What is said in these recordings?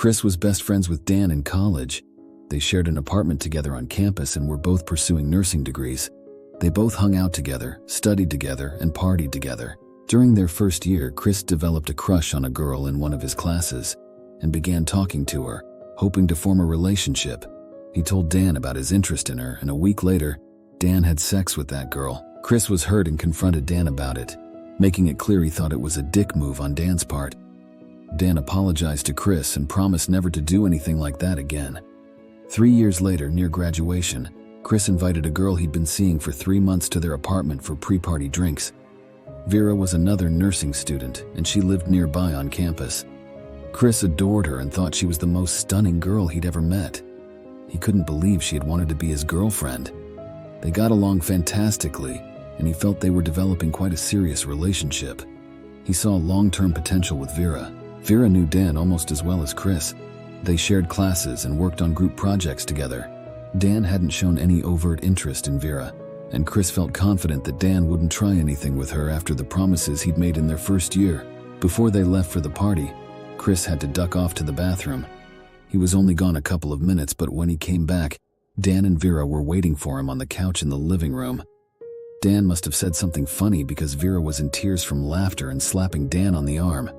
Chris was best friends with Dan in college. They shared an apartment together on campus and were both pursuing nursing degrees. They both hung out together, studied together, and partied together. During their first year, Chris developed a crush on a girl in one of his classes and began talking to her, hoping to form a relationship. He told Dan about his interest in her, and a week later, Dan had sex with that girl. Chris was hurt and confronted Dan about it, making it clear he thought it was a dick move on Dan's part. Dan apologized to Chris and promised never to do anything like that again. 3 years later, near graduation, Chris invited a girl he'd been seeing for 3 months to their apartment for pre-party drinks. Vera was another nursing student, and she lived nearby on campus. Chris adored her and thought she was the most stunning girl he'd ever met. He couldn't believe she had wanted to be his girlfriend. They got along fantastically, and he felt they were developing quite a serious relationship. He saw long-term potential with Vera. Vera knew Dan almost as well as Chris. They shared classes and worked on group projects together. Dan hadn't shown any overt interest in Vera, and Chris felt confident that Dan wouldn't try anything with her after the promises he'd made in their first year. Before they left for the party, Chris had to duck off to the bathroom. He was only gone a couple of minutes, but when he came back, Dan and Vera were waiting for him on the couch in the living room. Dan must have said something funny because Vera was in tears from laughter and slapping Dan on the arm.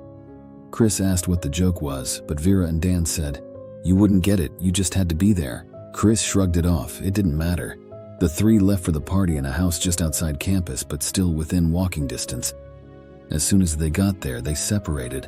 Chris asked what the joke was, but Vera and Dan said, "You wouldn't get it, you just had to be there." Chris shrugged it off, it didn't matter. The three left for the party in a house just outside campus, but still within walking distance. As soon as they got there, they separated,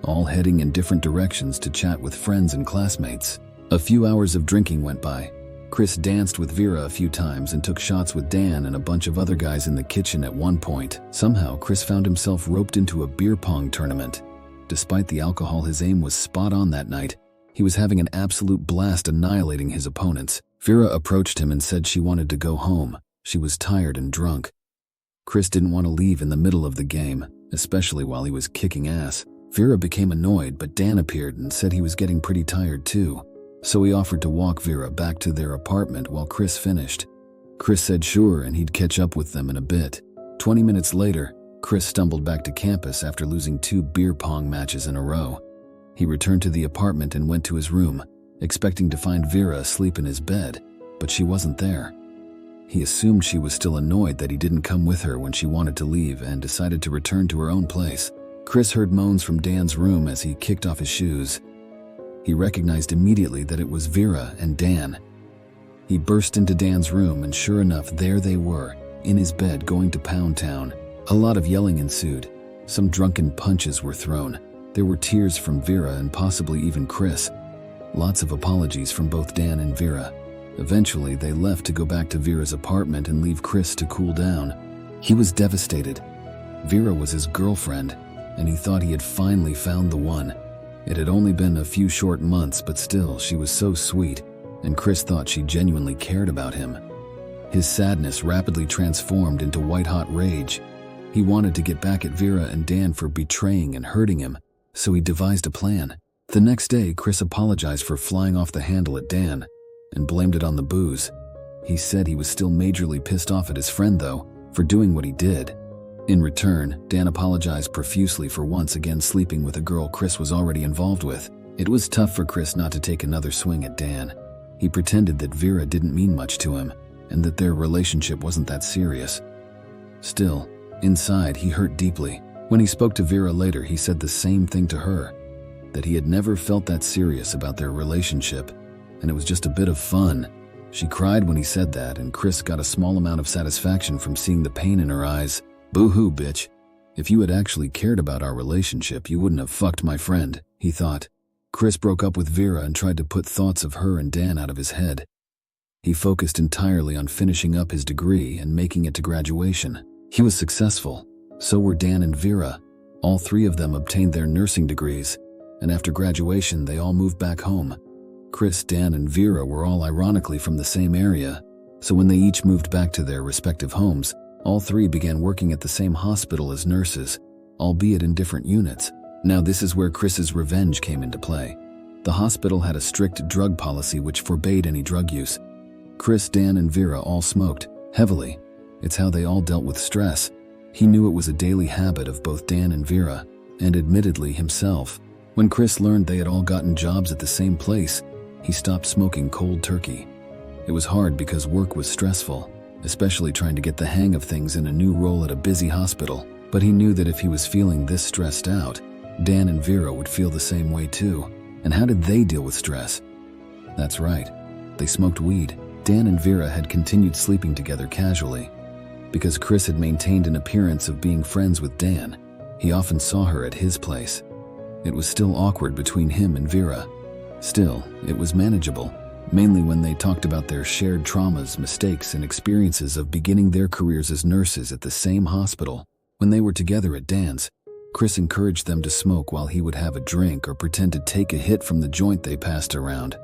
all heading in different directions to chat with friends and classmates. A few hours of drinking went by. Chris danced with Vera a few times and took shots with Dan and a bunch of other guys in the kitchen at one point. Somehow, Chris found himself roped into a beer pong tournament. Despite the alcohol, his aim was spot on that night. He was having an absolute blast annihilating his opponents. Vera approached him and said she wanted to go home. She was tired and drunk. Chris didn't want to leave in the middle of the game, especially while he was kicking ass. Vera became annoyed, but Dan appeared and said he was getting pretty tired too. So he offered to walk Vera back to their apartment while Chris finished. Chris said sure, and he'd catch up with them in a bit. 20 minutes later, Chris stumbled back to campus after losing 2 beer pong matches in a row. He returned to the apartment and went to his room, expecting to find Vera asleep in his bed, but she wasn't there. He assumed she was still annoyed that he didn't come with her when she wanted to leave and decided to return to her own place. Chris heard moans from Dan's room as he kicked off his shoes. He recognized immediately that it was Vera and Dan. He burst into Dan's room, and sure enough, there they were, in his bed going to Pound Town. A lot of yelling ensued. Some drunken punches were thrown. There were tears from Vera and possibly even Chris. Lots of apologies from both Dan and Vera. Eventually, they left to go back to Vera's apartment and leave Chris to cool down. He was devastated. Vera was his girlfriend, and he thought he had finally found the one. It had only been a few short months, but still, she was so sweet, and Chris thought she genuinely cared about him. His sadness rapidly transformed into white-hot rage. He wanted to get back at Vera and Dan for betraying and hurting him, so he devised a plan. The next day, Chris apologized for flying off the handle at Dan and blamed it on the booze. He said he was still majorly pissed off at his friend, though, for doing what he did. In return, Dan apologized profusely for once again sleeping with a girl Chris was already involved with. It was tough for Chris not to take another swing at Dan. He pretended that Vera didn't mean much to him and that their relationship wasn't that serious. Still, inside, he hurt deeply. When he spoke to Vera later, he said the same thing to her, that he had never felt that serious about their relationship, and it was just a bit of fun. She cried when he said that, and Chris got a small amount of satisfaction from seeing the pain in her eyes. "Boo-hoo, bitch. If you had actually cared about our relationship, you wouldn't have fucked my friend," he thought. Chris broke up with Vera and tried to put thoughts of her and Dan out of his head. He focused entirely on finishing up his degree and making it to graduation. He was successful. So were Dan and Vera. All 3 of them obtained their nursing degrees, and after graduation, they all moved back home. Chris, Dan, and Vera were all ironically from the same area, so when they each moved back to their respective homes, all 3 began working at the same hospital as nurses, albeit in different units. Now this is where Chris's revenge came into play. The hospital had a strict drug policy which forbade any drug use. Chris, Dan, and Vera all smoked, heavily. It's how they all dealt with stress. He knew it was a daily habit of both Dan and Vera, and admittedly himself. When Chris learned they had all gotten jobs at the same place, he stopped smoking cold turkey. It was hard because work was stressful, especially trying to get the hang of things in a new role at a busy hospital. But he knew that if he was feeling this stressed out, Dan and Vera would feel the same way too. And how did they deal with stress? That's right, they smoked weed. Dan and Vera had continued sleeping together casually. Because Chris had maintained an appearance of being friends with Dan, he often saw her at his place. It was still awkward between him and Vera. Still, it was manageable, mainly when they talked about their shared traumas, mistakes, and experiences of beginning their careers as nurses at the same hospital. When they were together at Dan's, Chris encouraged them to smoke while he would have a drink or pretend to take a hit from the joint they passed around.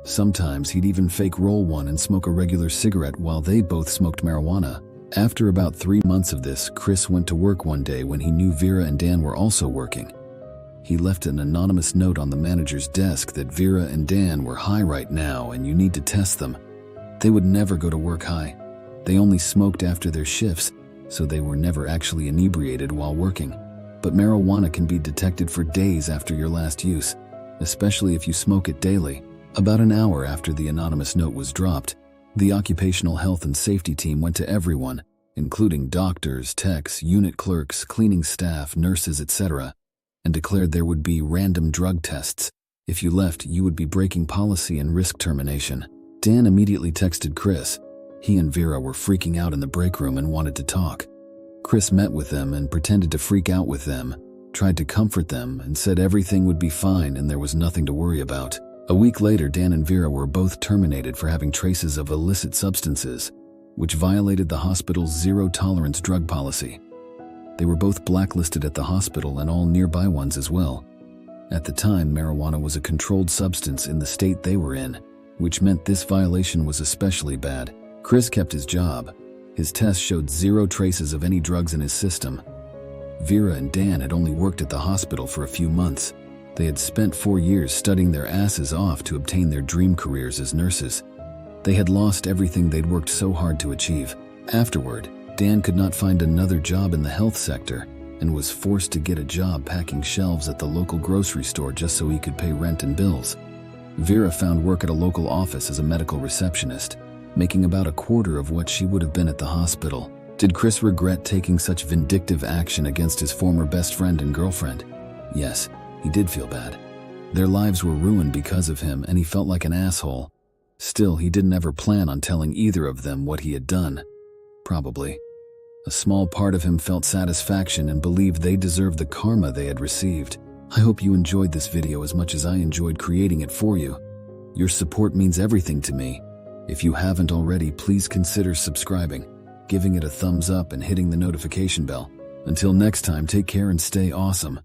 Sometimes he'd even fake roll one and smoke a regular cigarette while they both smoked marijuana. After about 3 months of this, Chris went to work one day when he knew Vera and Dan were also working. He left an anonymous note on the manager's desk that Vera and Dan were high right now and you need to test them. They would never go to work high. They only smoked after their shifts, so they were never actually inebriated while working. But marijuana can be detected for days after your last use, especially if you smoke it daily. About an hour after the anonymous note was dropped, the occupational health and safety team went to everyone, including doctors, techs, unit clerks, cleaning staff, nurses, etc., and declared there would be random drug tests. If you left, you would be breaking policy and risk termination. Dan immediately texted Chris. He and Vera were freaking out in the break room and wanted to talk. Chris met with them and pretended to freak out with them, tried to comfort them, and said everything would be fine and there was nothing to worry about. A week later, Dan and Vera were both terminated for having traces of illicit substances, which violated the hospital's zero-tolerance drug policy. They were both blacklisted at the hospital and all nearby ones as well. At the time, marijuana was a controlled substance in the state they were in, which meant this violation was especially bad. Chris kept his job. His tests showed 0 traces of any drugs in his system. Vera and Dan had only worked at the hospital for a few months. They had spent 4 years studying their asses off to obtain their dream careers as nurses. They had lost everything they'd worked so hard to achieve. Afterward, Dan could not find another job in the health sector and was forced to get a job packing shelves at the local grocery store just so he could pay rent and bills. Vera found work at a local office as a medical receptionist, making about a quarter of what she would have been at the hospital. Did Chris regret taking such vindictive action against his former best friend and girlfriend? Yes, he did feel bad. Their lives were ruined because of him and he felt like an asshole. Still, he didn't ever plan on telling either of them what he had done. Probably. A small part of him felt satisfaction and believed they deserved the karma they had received. I hope you enjoyed this video as much as I enjoyed creating it for you. Your support means everything to me. If you haven't already, please consider subscribing, giving it a thumbs up and hitting the notification bell. Until next time, take care and stay awesome.